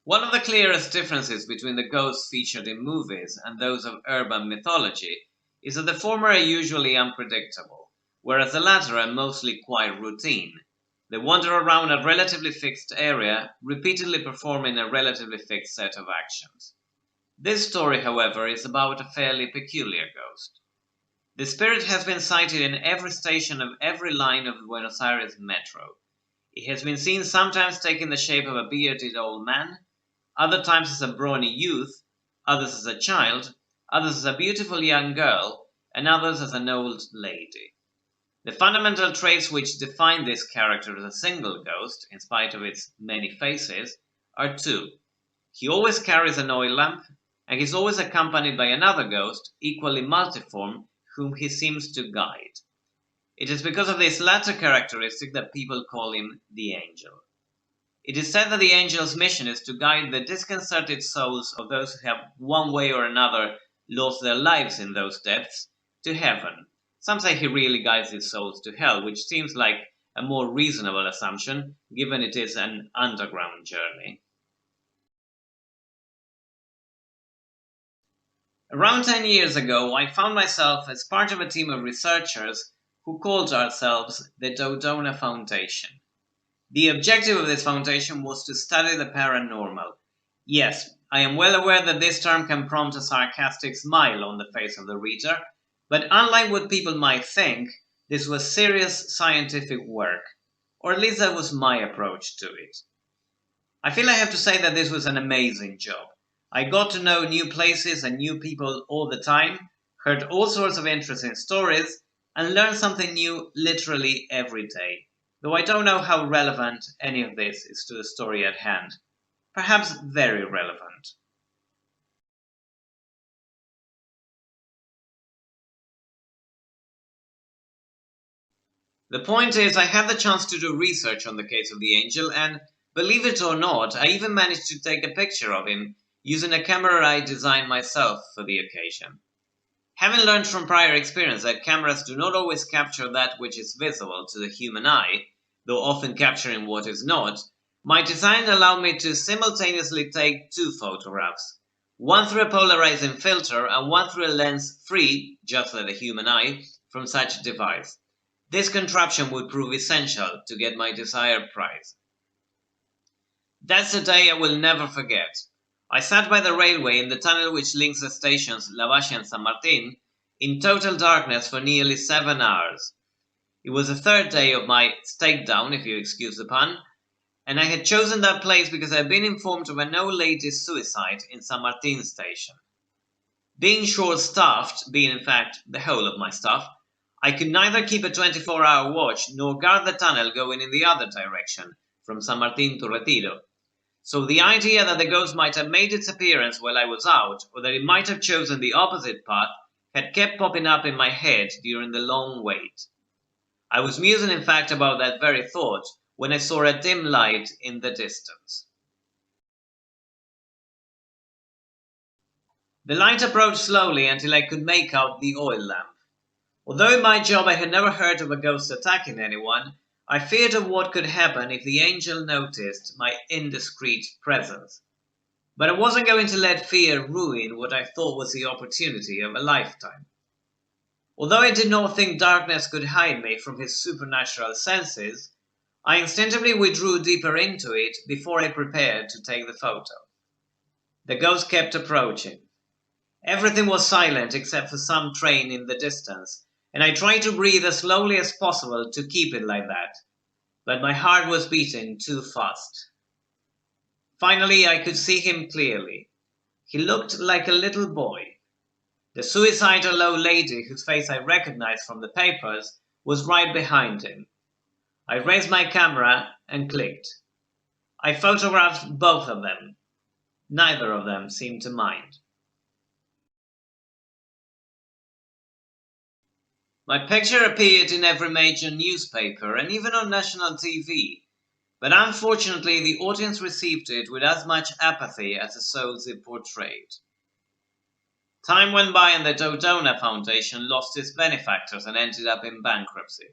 One of the clearest differences between the ghosts featured in movies and those of urban mythology is that the former are usually unpredictable, whereas the latter are mostly quite routine. They wander around a relatively fixed area, repeatedly performing a relatively fixed set of actions. This story, however, is about a fairly peculiar ghost. The spirit has been sighted in every station of every line of the Buenos Aires metro. It has been seen sometimes taking the shape of a bearded old man, other times as a brawny youth, others as a child, others as a beautiful young girl, and others as an old lady. The fundamental traits which define this character as a single ghost, in spite of its many faces, are two. He always carries an oil lamp, and he is always accompanied by another ghost, equally multiform, whom he seems to guide. It is because of this latter characteristic that people call him the Angel. It is said that the Angel's mission is to guide the disconcerted souls of those who have one way or another lost their lives in those depths to heaven. Some say he really guides his souls to hell, which seems like a more reasonable assumption, given it is an underground journey. Around 10 years ago, I found myself as part of a team of researchers who called ourselves the Dodona Foundation. The objective of this foundation was to study the paranormal. Yes, I am well aware that this term can prompt a sarcastic smile on the face of the reader, but unlike what people might think, this was serious scientific work, or at least that was my approach to it. I feel I have to say that this was an amazing job. I got to know new places and new people all the time, heard all sorts of interesting stories, and learned something new literally every day. Though I don't know how relevant any of this is to the story at hand. Perhaps very relevant. The point is, I had the chance to do research on the case of the angel, and believe it or not, I even managed to take a picture of him using a camera I designed myself for the occasion. Having learned from prior experience that cameras do not always capture that which is visible to the human eye, though often capturing what is not, my design allowed me to simultaneously take two photographs, one through a polarizing filter and one through a lens free, just like the human eye, from such a device. This contraption would prove essential to get my desired prize. That's a day I will never forget. I sat by the railway in the tunnel which links the stations Lavalle and San Martin in total darkness for nearly 7 hours. It was the third day of my stake down, if you excuse the pun, and I had chosen that place because I had been informed of an old lady's suicide in San Martin station. Being short-staffed, being in fact the whole of my staff, I could neither keep a 24-hour watch nor guard the tunnel going in the other direction, from San Martin to Retiro. So the idea that the ghost might have made its appearance while I was out, or that it might have chosen the opposite path, had kept popping up in my head during the long wait. I was musing in fact about that very thought when I saw a dim light in the distance. The light approached slowly until I could make out the oil lamp. Although in my job I had never heard of a ghost attacking anyone, I feared of what could happen if the angel noticed my indiscreet presence. But I wasn't going to let fear ruin what I thought was the opportunity of a lifetime. Although I did not think darkness could hide me from his supernatural senses, I instinctively withdrew deeper into it before I prepared to take the photo. The ghost kept approaching. Everything was silent except for some train in the distance, and I tried to breathe as slowly as possible to keep it like that, but my heart was beating too fast. Finally, I could see him clearly. He looked like a little boy. The suicidal old lady, whose face I recognized from the papers, was right behind him. I raised my camera and clicked. I photographed both of them. Neither of them seemed to mind. My picture appeared in every major newspaper and even on national TV, but unfortunately the audience received it with as much apathy as the souls it portrayed. Time went by and the Dodona Foundation lost its benefactors and ended up in bankruptcy.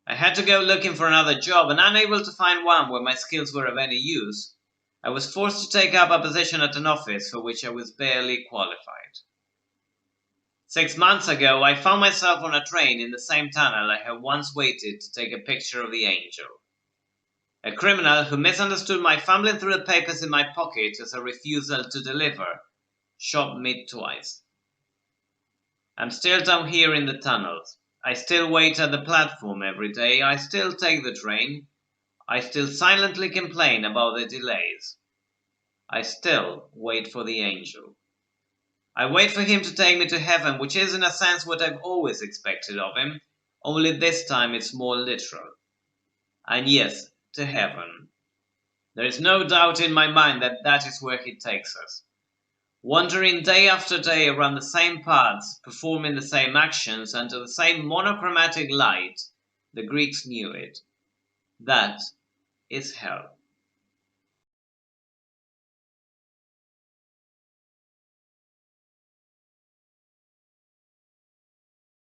I had to go looking for another job and unable to find one where my skills were of any use, I was forced to take up a position at an office for which I was barely qualified. 6 months ago, I found myself on a train in the same tunnel I had once waited to take a picture of the angel. A criminal who misunderstood my fumbling through the papers in my pocket as a refusal to deliver shot me twice. I'm still down here in the tunnels. I still wait at the platform every day. I still take the train. I still silently complain about the delays. I still wait for the angel. I wait for him to take me to heaven, which is in a sense what I've always expected of him, only this time it's more literal. And yes, to heaven. There is no doubt in my mind that that is where he takes us. Wandering day after day around the same paths, performing the same actions under the same monochromatic light, the Greeks knew it. That is hell.